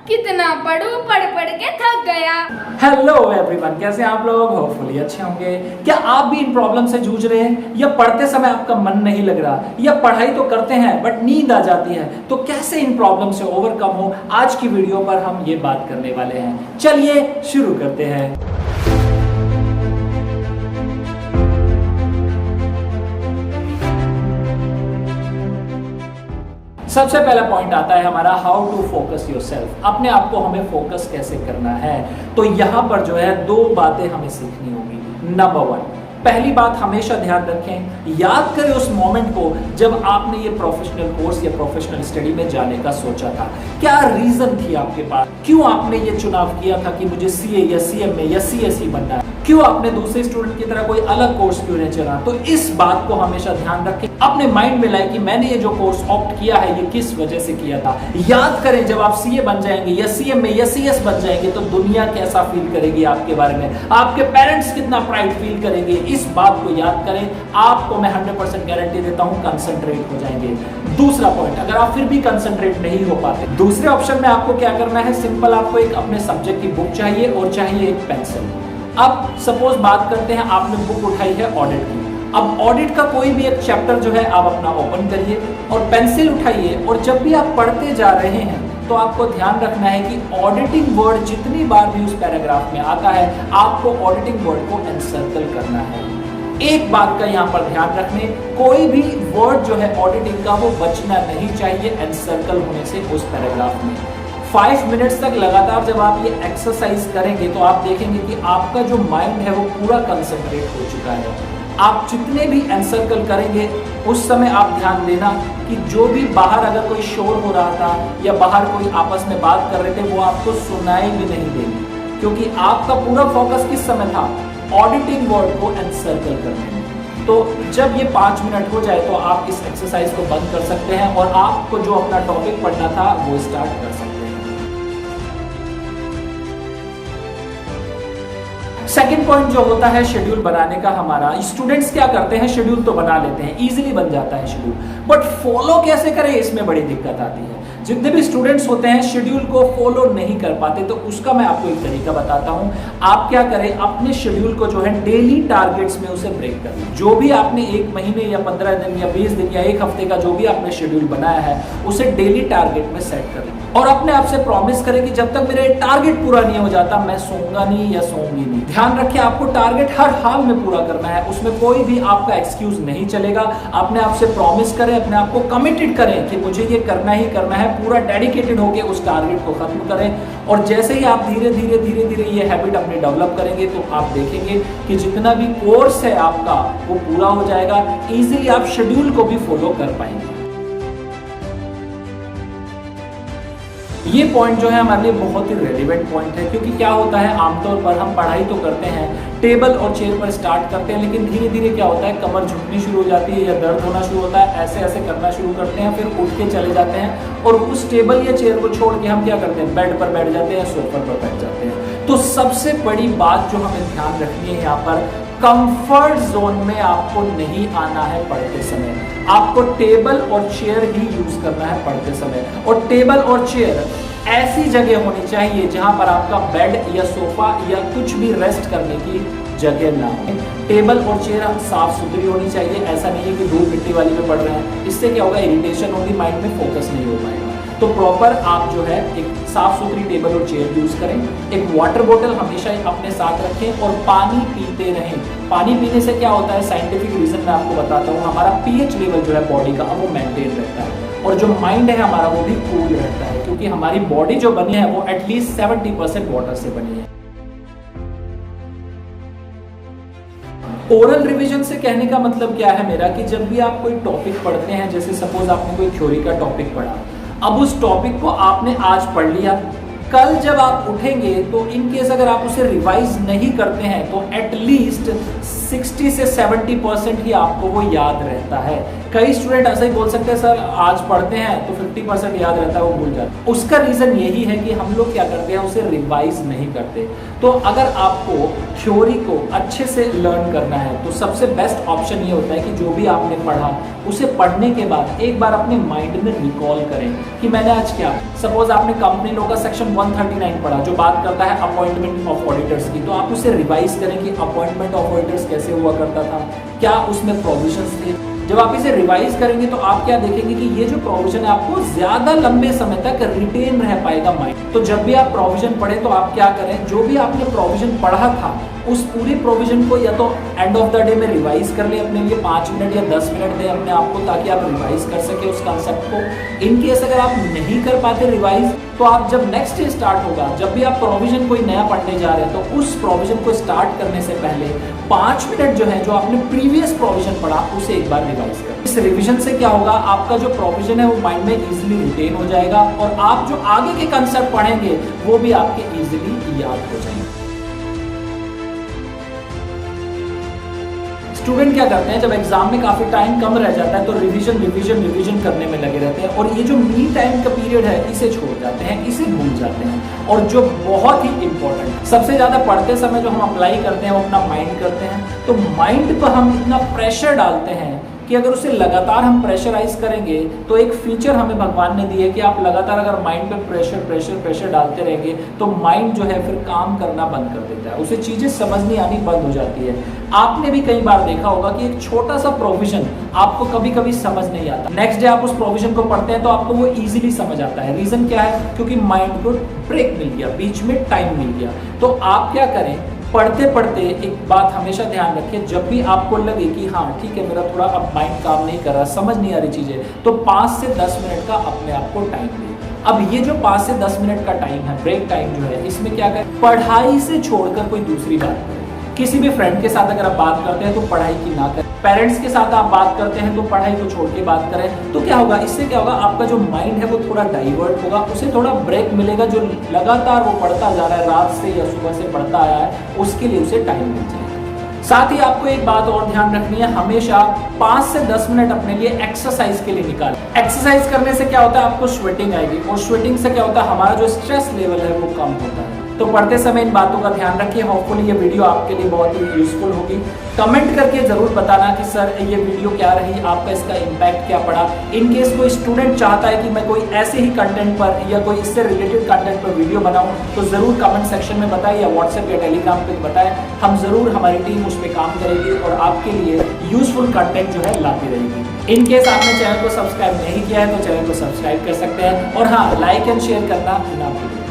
कितना पढ़ूं, पढ़ पढ़ के थक गया। हेलो एवरीवन, कैसे हैं आप लोग? होपफुली अच्छे होंगे। क्या आप भी इन प्रॉब्लम से जूझ रहे हैं, या पढ़ते समय आपका मन नहीं लग रहा, या पढ़ाई तो करते हैं बट नींद आ जाती है? तो कैसे इन प्रॉब्लम से ओवरकम हो, आज की वीडियो पर हम ये बात करने वाले हैं। चलिए शुरू करते हैं। सबसे पहला पॉइंट आता है हमारा हाउ टू फोकस योरसेल्फ। अपने आप को हमें फोकस कैसे करना है, तो यहां पर जो है दो बातें हमें सीखनी होगी। नंबर वन, पहली बात हमेशा ध्यान रखें, याद करें उस मोमेंट को जब आपने ये प्रोफेशनल कोर्स या प्रोफेशनल स्टडी में जाने का सोचा था। क्या रीजन थी आपके पास, क्यों आपने ये चुनाव किया था कि मुझे सीए या सीएमए या सीएसई बनना है? क्यों आपने दूसरे स्टूडेंट की तरह कोई अलग कोर्स क्यों नहीं चुना? तो इस बात को हमेशा ध्यान रखें, अपने माइंड में लाए कि मैंने ये जो कोर्स ऑप्ट किया है ये किस वजह से किया था। याद करें, जब आप सीए बन जाएंगे या सीएमए या सीएस बन जाएंगे तो दुनिया कैसा फील करेगी आपके बारे में, आपके पेरेंट्स कितना प्राइड फील करेंगे। इस बात को याद करें, आपको मैं 100% गारंटी देता हूं कंसंट्रेट हो जाएंगे। दूसरा पॉइंट, अगर आप फिर भी कंसंट्रेट नहीं हो पाते, दूसरे ऑप्शन में आपको क्या करना है, सिंपल, आपको एक अपने सब्जेक्ट की बुक चाहिए और चाहिए एक पेंसिल। अब सपोज बात करते हैं, आपने बुक उठाई है ऑडिट की। अब ऑडिट का कोई भी एक चैप्टर जो है आप अपना ओपन करिए और पेंसिल उठाइए, और जब भी आप पढ़ते जा रहे हैं तो आपको ध्यान रखना है कि ऑडिटिंग वर्ड जितनी बार भी उस पैराग्राफ में आता है, आपको ऑडिटिंग वर्ड को एनसर्कल करना है। एक बात का यहाँ पर ध्यान रखने, कोई भी वर्ड जो है ऑडिटिंग का वो बचना नहीं चाहिए एनसर्कल होने से उस पैराग्राफ में। 5 मिनट्स तक लगातार जब आप ये एक्सरसाइज करेंगे तो आप देखेंगे कि आपका जो माइंड है वो पूरा कंसंट्रेट हो चुका है। आप जितने भी एनसर्कल करेंगे उस समय आप ध्यान देना कि जो भी बाहर अगर कोई शोर हो रहा था या बाहर कोई आपस में बात कर रहे थे वो आपको सुनाई भी नहीं देगी, क्योंकि आपका पूरा फोकस किस समय था, ऑडिटिंग वर्ड को एनसर्कल करने में। तो जब ये 5 मिनट हो जाए तो आप इस एक्सरसाइज को बंद कर सकते हैं और आपको जो अपना टॉपिक पढ़ना था वो स्टार्ट कर सकते हैं। सेकेंड पॉइंट जो होता है शेड्यूल बनाने का हमारा, स्टूडेंट्स क्या करते हैं, शेड्यूल तो बना लेते हैं, इजीली बन जाता है शेड्यूल, बट फॉलो कैसे करें इसमें बड़ी दिक्कत आती है। जितने भी स्टूडेंट्स होते हैं शेड्यूल को फॉलो नहीं कर पाते, तो उसका मैं आपको एक तरीका बताता हूं। आप क्या करें, अपने शेड्यूल को जो है डेली टारगेट्स में उसे ब्रेक करें। जो भी आपने 1 महीने या 15 दिन या 20 दिन या 1 हफ्ते का जो भी आपने शेड्यूल बनाया है उसे डेली टारगेट में सेट करें, और अपने आप से प्रॉमिस करें कि जब तक मेरा टारगेट पूरा नहीं हो जाता मैं सोऊंगा नहीं या सोऊंगी नहीं। ध्यान रखिए, आपको टारगेट हर हाल में पूरा करना है, उसमें कोई भी आपका एक्सक्यूज नहीं चलेगा। अपने आप से प्रॉमिस करें, अपने आप को कमिटेड करें कि मुझे ये करना ही करना है, पूरा डेडिकेटेड होकर उस टारगेट को खत्म करें। और जैसे ही आप धीरे धीरे धीरे धीरे ये हैबिट अपनी डेवलप करेंगे तो आप देखेंगे कि जितना भी कोर्स है आपका वो पूरा हो जाएगा, इजीली आप शेड्यूल को भी फॉलो कर पाएंगे। ये पॉइंट जो है हमारे लिए बहुत ही रेलिवेंट पॉइंट है, क्योंकि क्या होता है, आमतौर पर हम पढ़ाई तो करते हैं, टेबल और चेयर पर स्टार्ट करते हैं, लेकिन धीरे धीरे क्या होता है, कमर झुकनी शुरू हो जाती है या दर्द होना शुरू होता है, ऐसे ऐसे करना शुरू करते हैं, फिर उठ के चले जाते हैं और उस टेबल या चेयर को छोड़ के हम क्या करते हैं, बेड पर बैठ जाते हैं, सोफे पर बैठ जाते हैं। तो सबसे बड़ी बात जो हमें ध्यान रखनी है यहाँ पर, कंफर्ट जोन में आपको नहीं आना है पढ़ते समय। आपको टेबल और चेयर ही यूज करना है पढ़ते समय, और टेबल और चेयर ऐसी जगह होनी चाहिए जहां पर आपका बेड या सोफा या कुछ भी रेस्ट करने की जगह ना हो। टेबल और चेयर साफ सुथरी होनी चाहिए, ऐसा नहीं है कि धूल मिट्टी वाली में पढ़ रहे हैं, इससे क्या होगा, इरिटेशन होगी, माइंड में फोकस नहीं हो पाएगा। तो प्रॉपर आप जो है एक साफ सुथरी टेबल और चेयर यूज करें। एक वाटर बोतल हमेशा अपने साथ रखें और पानी पीते रहें। पानी पीने से क्या होता है, साइंटिफिक रीजन मैं आपको बताता हूँ, हमारा पीएच लेवल जो है बॉडी का वो मेंटेन रहता है, और जो माइंड है हमारा वो भी कूल रहता है, क्योंकि हमारी बॉडी जो बनी है वो एटलीस्ट 70% वाटर से बनी है। ओरल रिवीजन से कहने का मतलब क्या है मेरा, कि जब भी आप कोई टॉपिक पढ़ते हैं, जैसे सपोज आपने कोई थ्योरी का टॉपिक पढ़ा, अब उस टॉपिक को आपने आज पढ़ लिया, कल जब आप उठेंगे तो इन केस अगर आप उसे रिवाइज नहीं करते हैं तो एटलीस्ट 60 से 70% ही आपको वो याद रहता है। कई स्टूडेंट ऐसा ही बोल सकते हैं सर आज पढ़ते हैं तो 50% याद रहता है, वो भूल जाते हैं। उसका रीजन यही है कि हम लोग क्या करते हैं, उसे रिवाइज नहीं करते। तो अगर आपको थ्योरी को अच्छे से लर्न करना है तो सबसे बेस्ट ऑप्शन ये होता है कि जो भी आपने पढ़ा उसे पढ़ने के बाद एक बार अपने माइंड में रिकॉल करें कि मैंने आज क्या। सपोज आपने कंपनी लॉ का सेक्शन 139 पढ़ा जो बात करता है अपॉइंटमेंट ऑफ ऑडिटर्स की, तो आप उसे रिवाइज करें कि अपॉइंटमेंट ऑफ ऑडिटर्स कैसे हुआ करता था, क्या उसमें प्रोविजंस थे। जब आप इसे रिवाइज करेंगे तो आप क्या देखेंगे कि ये जो प्रोविजन है आपको ज्यादा लंबे समय तक रिटेन रह पाएगा माइंड। तो जब भी आप प्रोविजन पढ़े तो आप क्या करें, जो भी आपने प्रोविजन पढ़ा था उस पूरी प्रोविजन को या तो एंड ऑफ द डे में रिवाइज कर ले, अपने लिए 5 मिनट या 10 मिनट दें अपने आप को ताकि आप रिवाइज कर सके उस कंसेप्ट को। इन केस अगर आप नहीं कर पाते रिवाइज तो आप जब नेक्स्ट डे स्टार्ट होगा, जब भी आप प्रोविजन कोई नया पढ़ने जा रहे हैं तो उस प्रोविजन को स्टार्ट करने से पहले 5 मिनट जो है जो आपने प्रीवियस प्रोविजन पढ़ा उसे एक बार रिवाइज करें। इस रिवीजन से क्या होगा, आपका जो प्रोविजन है वो माइंड में इजीली रिटेन हो जाएगा और आप जो आगे के कंसेप्ट पढ़ेंगे वो भी आपके इजीली याद हो जाएंगे। स्टूडेंट क्या करते हैं, जब एग्जाम में काफी टाइम कम रह जाता है तो रिवीजन करने में लगे रहते हैं और ये जो मी टाइम का पीरियड है इसे छोड़ जाते हैं, इसे भूल जाते हैं। और जो बहुत ही इंपॉर्टेंट, सबसे ज्यादा पढ़ते समय जो हम अप्लाई करते हैं वो अपना माइंड करते हैं। तो माइंड पर हम इतना प्रेशर डालते हैं कि अगर उसे लगातार हम प्रेशराइज करेंगे तो एक फीचर हमें भगवान ने दी है कि आप लगातार अगर माइंड पे प्रेशर डालते रहेंगे तो माइंड जो है फिर काम करना बंद कर देता है, उसे चीजें समझनी आनी बंद हो जाती है। आपने भी कई बार देखा होगा कि एक छोटा सा प्रोविजन आपको कभी कभी समझ नहीं आता, नेक्स्ट डे आप उस प्रोविजन को पढ़ते हैं तो आपको वो इजीली समझ आता है। रीजन क्या है, क्योंकि माइंड को ब्रेक मिल गया, बीच में टाइम मिल गया। तो आप क्या करें, पढ़ते पढ़ते एक बात हमेशा ध्यान रखें, जब भी आपको लगे कि हाँ ठीक है मेरा थोड़ा अब माइंड काम नहीं कर रहा, समझ नहीं आ रही चीजें, तो 5 से 10 मिनट का अपने आप को टाइम दें। अब ये जो 5 से 10 मिनट का टाइम है, ब्रेक टाइम जो है, इसमें क्या करें, पढ़ाई से छोड़कर कोई दूसरी बात करें। किसी भी फ्रेंड के साथ अगर आप बात करते हैं तो पढ़ाई की ना करें, पेरेंट्स के साथ आप बात करते हैं तो पढ़ाई को छोड़ के बात करें। तो क्या होगा, इससे क्या होगा, आपका जो माइंड है वो थोड़ा डाइवर्ट होगा, उसे थोड़ा ब्रेक मिलेगा। जो लगातार वो पढ़ता जा रहा है, रात से या सुबह से पढ़ता आया है, उसके लिए उसे टाइम मिल जाएगा। साथ ही आपको एक बात और ध्यान रखनी है, हमेशा 5 से 10 मिनट अपने लिए एक्सरसाइज के लिए निकालें। एक्सरसाइज करने से क्या होता है, आपको स्वेटिंग आएगी और स्वेटिंग से क्या होता है, हमारा जो स्ट्रेस लेवल है वो कम होता है। तो पढ़ते समय इन बातों का ध्यान रखिए। होपफुली ये वीडियो आपके लिए बहुत ही यूजफुल होगी। कमेंट करके जरूर बताना कि सर ये वीडियो क्या रही, आपका इसका इम्पैक्ट क्या पड़ा। इन केस कोई स्टूडेंट चाहता है कि मैं कोई ऐसे ही कंटेंट पर या कोई इससे रिलेटेड कंटेंट पर वीडियो बनाऊं तो जरूर कमेंट सेक्शन में बताएं या व्हाट्सएप या टेलीग्राम पे बताएं। हम जरूर, हमारी टीम उस पर काम करेगी और आपके लिए यूजफुल कंटेंट जो है लाती रहेगी। इन केस आपने चैनल को सब्सक्राइब नहीं किया है तो चैनल को सब्सक्राइब कर सकते हैं और हाँ, लाइक एंड शेयर करना ना भूलें।